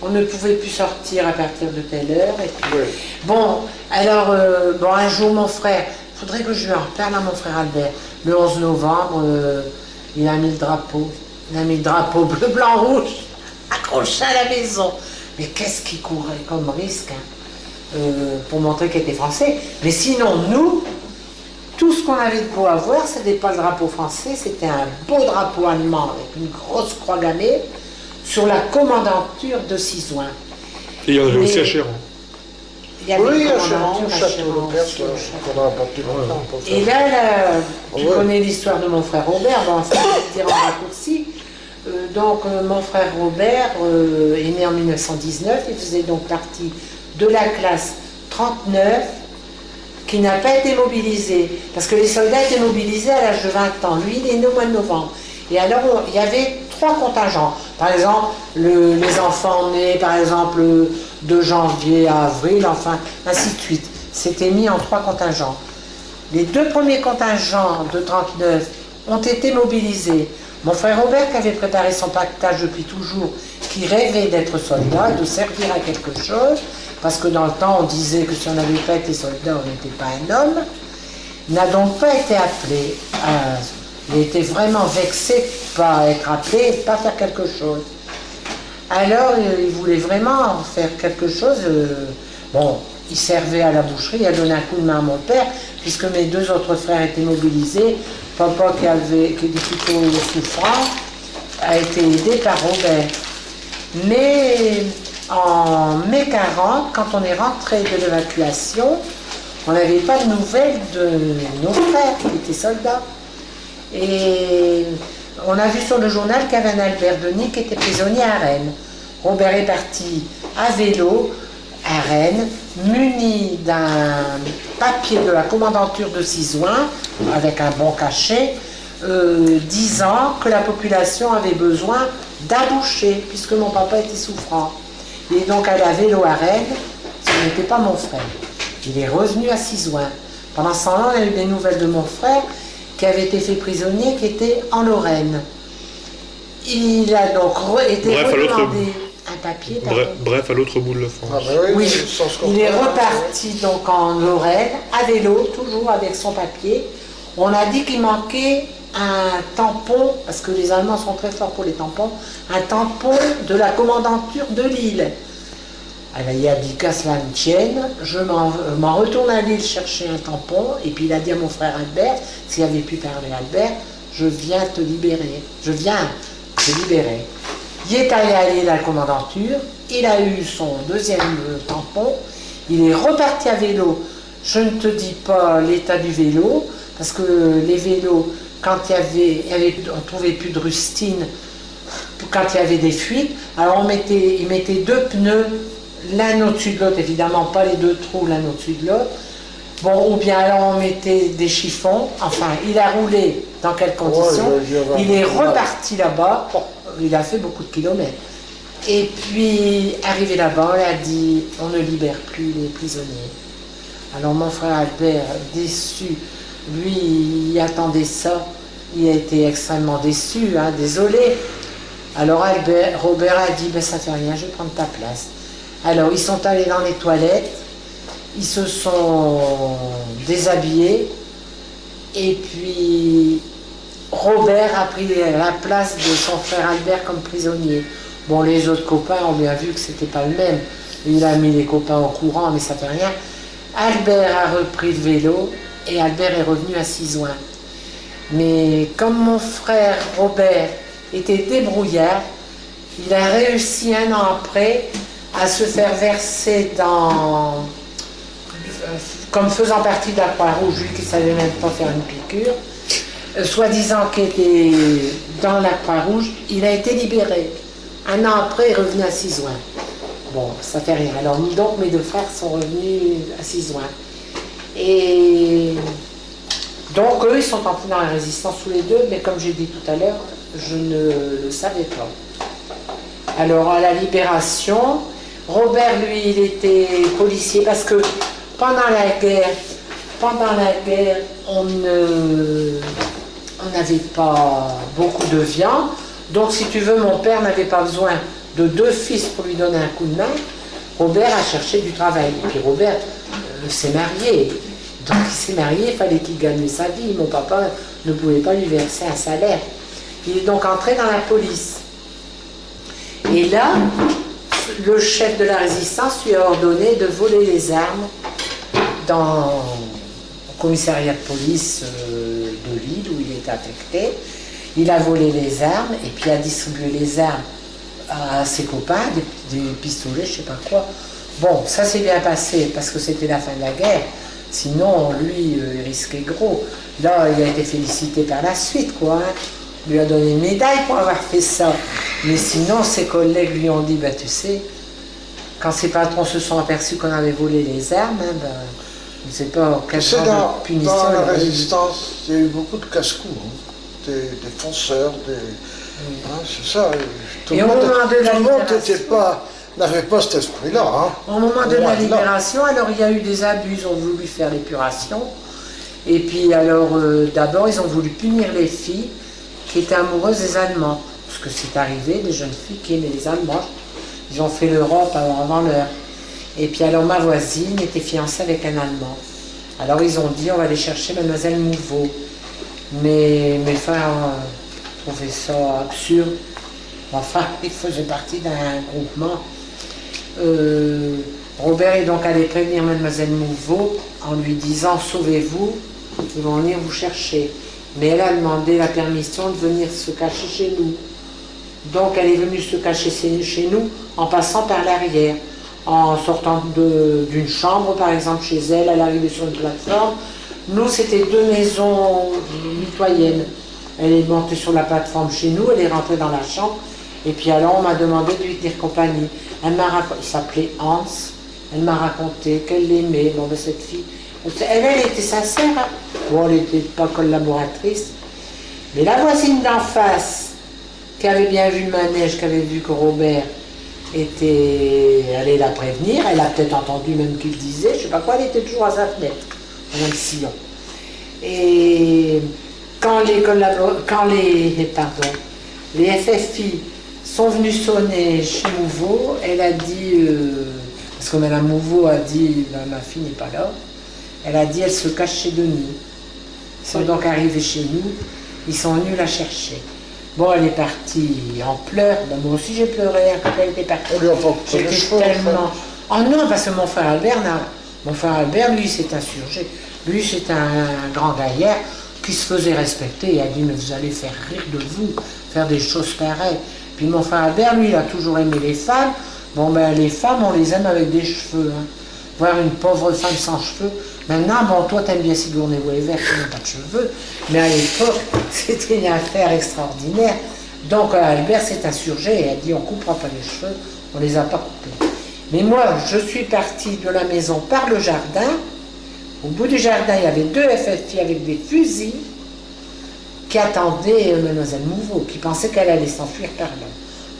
On ne pouvait plus sortir à partir de telle heure. Et puis... Oui. Bon, alors, bon, un jour, mon frère, il faudrait que je lui en reparle à mon frère Albert. Le 11 novembre, il a mis le drapeau. Il a mis le drapeau bleu, blanc, rouge, accroché à la maison. Mais qu'est-ce qu'il courait comme risque, hein, pour montrer qu'il était français. Mais sinon, nous, tout ce qu'on avait de beau à voir, c'était pas le drapeau français, c'était un beau drapeau allemand avec une grosse croix gammée sur la commandanture de Cisoing. Et il y en avait Mais- aussi à Chéran. Il y avait Oui, une à Chéran, commandanture au à château Chéran de Perse, aussi, au château. qu'on a apporté longtemps pour ça. Et là, tu Ouais. connais l'histoire de mon frère Robert, bon, enfin, je vais dire en raccourci. Mon frère Robert est né en 1919, il faisait donc partie de la classe 39 qui n'a pas été mobilisée, parce que les soldats étaient mobilisés à l'âge de 20 ans. Lui, il est né au mois de novembre. Et alors, il y avait 3 contingents. Par exemple, les enfants nés, par exemple, de janvier à avril, enfin, ainsi de suite. C'était mis en 3 contingents. Les 2 premiers contingents de 39 ont été mobilisés. Mon frère Robert, qui avait préparé son pactage depuis toujours, qui rêvait d'être soldat, de servir à quelque chose, parce que dans le temps, on disait que si on n'avait pas été soldat, on n'était pas un homme, n'a donc pas été appelé. Il était vraiment vexé de ne pas être appelé et de ne pas faire quelque chose. Alors, il voulait vraiment faire quelque chose. Bon, il servait à la boucherie, il a donné un coup de main à mon père, puisque mes 2 autres frères étaient mobilisés. Papa, qui était plutôt souffrant, a été aidé par Robert. Mais en mai 40, quand on est rentré de l'évacuation, on n'avait pas de nouvelles de nos frères qui étaient soldats. Et on a vu sur le journal qu'il y avait un Albert Denis qui était prisonnier à Rennes. Robert est parti à vélo à Rennes, muni d'un papier de la commandanture de Cisoing, avec un bon cachet, disant que la population avait besoin d'un boucher, puisque mon papa était souffrant. Il est donc allé à vélo à Rennes, ce n'était pas mon frère. Il est revenu à Cisoing. Pendant ce temps-là, on a eu des nouvelles de mon frère, qui avait été fait prisonnier, qui était en Lorraine. Il a donc été Bref, à l'autre redemandé un papier. Bref, à l'autre bout de la France. Ah ben oui, Oui, sans se il est comprendre. reparti donc en Lorraine, à vélo, toujours avec son papier. On a dit qu'il manquait un tampon, parce que les Allemands sont très forts pour les tampons, un tampon de la commandanture de Lille. Alors il a dit qu'à cela ne tienne, je m'en retourne à Lille chercher un tampon, et puis il a dit à mon frère Albert, s'il avait pu parler à Albert, je viens te libérer, je viens te libérer. Il est allé à Lille à la commandanture, il a eu son 2e tampon, il est reparti à vélo. Je ne te dis pas l'état du vélo, parce que les vélos, quand on ne trouvait plus de rustine, quand il y avait des fuites, alors il mettait 2 pneus, l'un au-dessus de l'autre, évidemment pas les 2 trous l'un au-dessus de l'autre. Bon, ou bien alors on mettait des chiffons, enfin il a roulé dans quelles conditions, il est reparti là-bas, il a fait beaucoup de kilomètres. Et puis arrivé là-bas, on a dit on ne libère plus les prisonniers. Alors mon frère Albert, déçu, lui il attendait ça, il a été extrêmement déçu, hein, désolé. Alors Robert a dit ben, ça fait rien, je vais prendre ta place. Alors ils sont allés dans les toilettes, ils se sont déshabillés, et puis Robert a pris la place de son frère Albert comme prisonnier. Bon, les autres copains ont bien vu que c'était pas le même. Il a mis les copains au courant, mais ça fait rien. Albert a repris le vélo, et Albert est revenu à Cisoing. Mais comme mon frère Robert était débrouillard, il a réussi 1 an après à se faire verser comme faisant partie de la Croix-Rouge, lui qui ne savait même pas faire une piqûre, soi-disant qu'il était dans la Croix-Rouge, il a été libéré. 1 an après, il est revenu à Cisoing. Bon, ça fait rien. Alors, donc, mes 2 frères sont revenus à Cisoing. Et donc, eux, ils sont entrés dans la résistance tous les 2, mais comme j'ai dit tout à l'heure, je ne le savais pas. Alors, à la Libération, Robert, lui, il était policier, parce que pendant la guerre, on n'avait pas beaucoup de viande. Donc, si tu veux, mon père n'avait pas besoin de 2 fils pour lui donner un coup de main, Robert a cherché du travail. Et puis Robert s'est marié. Donc il s'est marié, il fallait qu'il gagne sa vie. Mon papa ne pouvait pas lui verser un salaire. Il est donc entré dans la police. Et là, le chef de la résistance lui a ordonné de voler les armes dans le commissariat de police de Lille où il était affecté. Il a volé les armes et puis a distribué les armes à ses copains, des pistolets, je ne sais pas quoi. Bon, ça s'est bien passé parce que c'était la fin de la guerre. Sinon, lui, il risquait gros. Là, il a été félicité par la suite, quoi. Hein. Il lui a donné une médaille pour avoir fait ça. Mais sinon, ses collègues lui ont dit, bah, tu sais, quand ses patrons se sont aperçus qu'on avait volé les armes, hein, bah, je ne sais pas quelle punition. Dans la résistance, il y a eu beaucoup de casse-cou, hein. Des fonceurs, hein, c'est ça. Tout le monde n'avait pas cet esprit-là. Hein. Au moment de la libération, alors il y a eu des abus, ils ont voulu faire l'épuration. Et puis alors, d'abord, ils ont voulu punir les filles qui étaient amoureuses des Allemands. Parce que c'est arrivé, des jeunes filles qui aimaient les Allemands. Ils ont fait l'Europe avant l'heure. Et puis alors, ma voisine était fiancée avec un Allemand. Alors ils ont dit, on va aller chercher Mademoiselle Mouveau. Mais enfin, on trouvait ça absurde. Enfin, il faisait partie d'un groupement. Robert est donc allé prévenir Mademoiselle Mouveau en lui disant, sauvez-vous, ils vont venir vous chercher. Mais elle a demandé la permission de venir se cacher chez nous. Donc elle est venue se cacher chez nous en passant par l'arrière, en sortant d'une chambre par exemple chez elle, elle arrivait sur une plateforme. Nous c'était 2 maisons mitoyennes. Elle est montée sur la plateforme chez nous, elle est rentrée dans la chambre, et puis alors on m'a demandé de lui tenir compagnie. Elle m'a raconté, il s'appelait Hans, elle m'a raconté qu'elle l'aimait, bon ben cette fille. Elle était sincère, hein. Bon, elle n'était pas collaboratrice, mais la voisine d'en face, qui avait bien vu le manège, qui avait vu que Robert allait la prévenir, elle a peut-être entendu même qu'il disait, je ne sais pas quoi, elle était toujours à sa fenêtre, dans le sillon. Et quand les FFI sont venus sonner chez Mouveau, elle a dit, parce que Mme Mouveau a dit, ben, ma fille n'est pas là, elle a dit, elle se cache chez Denis. Ils sont donc arrivés chez nous, ils sont venus la chercher. Bon, elle est partie en pleurs. Ben, moi aussi j'ai pleuré quand elle était partie. J'étais tellement... Oh non, parce que mon frère Albert, lui, s'est insurgé. Lui, c'est un grand gaillard qui se faisait respecter. Il a dit, mais vous allez faire rire de vous, faire des choses pareilles. Puis mon frère Albert, lui, il a toujours aimé les femmes. Bon, ben les femmes, on les aime avec des cheveux. Hein. Voir une pauvre femme sans cheveux. Maintenant, bon, toi, t'aimes bien Sigourney Weaver qui n'a pas de cheveux, mais à l'époque, c'était une affaire extraordinaire. Donc, Albert s'est insurgé et a dit, on ne coupera pas les cheveux, on ne les a pas coupés. Mais moi, je suis partie de la maison par le jardin. Au bout du jardin, il y avait 2 FFI avec des fusils qui attendaient Mademoiselle Mouveau, qui pensaient qu'elle allait s'enfuir par là.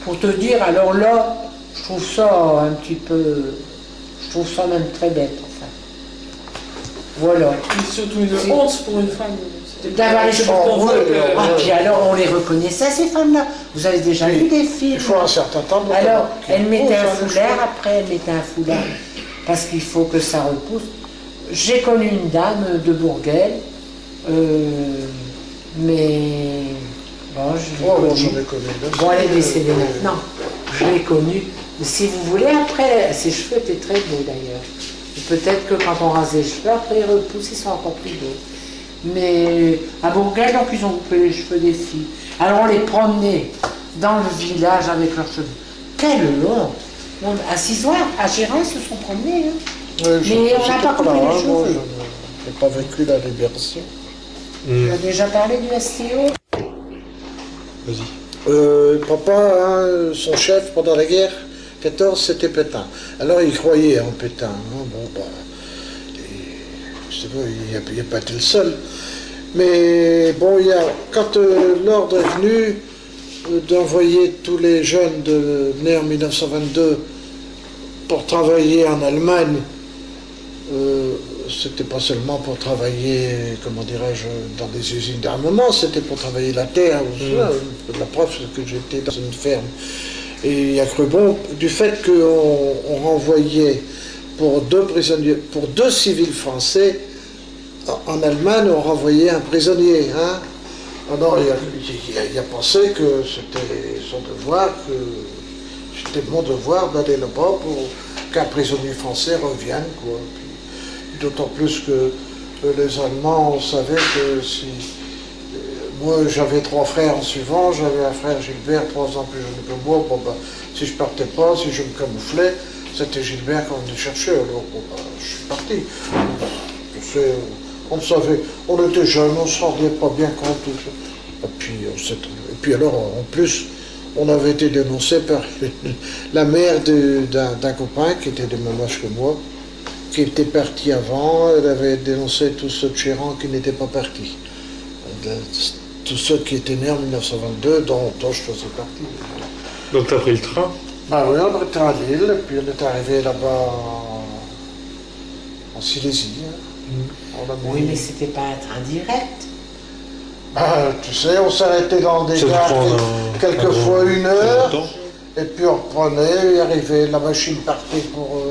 Pour te dire, alors là, je trouve ça un petit peu... Je trouve ça même très bête, enfin. Voilà. Et surtout une honte pour une femme. D'avoir les cheveux pour Ah, puis alors, on les reconnaissait, ces femmes-là. Vous avez déjà vu des films. Il faut un certain temps. Alors, elle mettait un foulard, après, elle mettait un foulard, parce qu'il faut que ça repousse. J'ai connu une dame de Bourguel, mais... Bon, je l'ai connue. Bon, elle est décédée maintenant. Je l'ai connue. Si vous voulez, après, ses cheveux étaient très beaux d'ailleurs. Peut-être que quand on rase les cheveux, après ils repoussent, ils sont encore plus beaux. Mais à Bourguel, donc ils ont coupé les cheveux des filles. Alors on les promenait dans le village avec leurs cheveux. Quelle honte! À Cisoire, à Gérin, ils se sont promenés. Hein. Oui, mais on n'a pas coupé les cheveux. Moi, je n'ai pas vécu la libération. Tu as déjà parlé du STO? Vas-y. Papa, hein, son chef pendant la guerre 14, c'était Pétain. Alors il croyait en Pétain. Hein. Bon, bah, il n'y a pas été le seul. Mais bon, quand l'ordre est venu d'envoyer tous les jeunes nés en 1922 pour travailler en Allemagne, c'était pas seulement pour travailler, comment dirais-je, dans des usines d'armement, c'était pour travailler la terre. La preuve, c'est que j'étais dans une ferme. Et il a cru bon, du fait qu'on renvoyait pour 2 prisonniers, pour 2 civils français, en Allemagne, on renvoyait un prisonnier. Hein. Alors il a pensé que c'était son devoir, que c'était mon devoir d'aller là-bas pour qu'un prisonnier français revienne. Quoi. D'autant plus que les Allemands, on savait que si... Moi, j'avais 3 frères en suivant, j'avais un frère Gilbert, 3 ans plus jeune que moi. Bon, ben, si je partais pas, si je me camouflais, c'était Gilbert qu'on venait chercher. Alors, bon, ben, je suis parti. On savait, on était jeunes, on ne se rendait pas bien compte. Et puis alors, en plus, on avait été dénoncé par la mère d'un copain qui était de même âge que moi, qui était parti avant. Elle avait dénoncé tous ceux de Chéran qui n'étaient pas partis. Tous ceux qui étaient nés en 1922, dont je faisais partie. Donc t'as pris le train? Ah oui, on était à Lille, puis on est arrivé là-bas en Silésie. Hein. Oui, mais c'était pas un train direct. Ah, tu sais, on s'arrêtait dans des gares quelquefois 1 heure, et puis on reprenait, et arrivait, la machine partait pour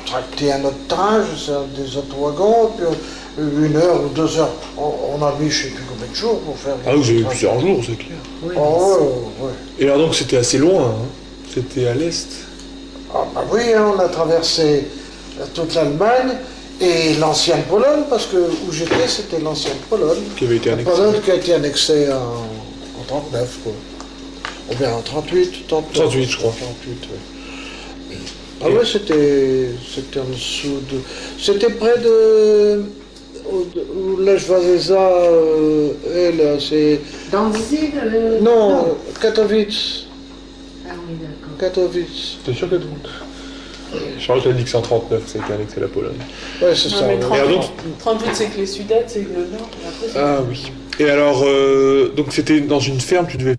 tracter un autre train, des autres wagons, puis 1 heure ou 2 heures, on a mis je ne sais plus combien de jours pour faire... Ah, vous avez eu plusieurs jours, c'est clair. Oui, ouais. Et alors donc c'était assez loin, hein. C'était à l'est. Ah bah oui, hein, on a traversé toute l'Allemagne et l'ancienne Pologne, parce que où j'étais, c'était l'ancienne Pologne. Qui avait été La annexée. Pologne qui a été annexée en 39, quoi. Ou bien en 38, 38, je crois. 38, oui. Ah oui, c'était en dessous de... C'était près de... Où Lech Wałęsa est, là, c'est... Danzig Non, Katowice. Ah oui, d'accord. Katowice. T'es sûr que Charles t'a dit que c'est en 39, ça a été annexé la Pologne. Ouais, c'est ça. mais Ouais. 38, Et alors, 38 c'est que les Sudètes, c'est que le Nord. Et après, c'est... ah oui. Et alors, donc c'était dans une ferme, tu devais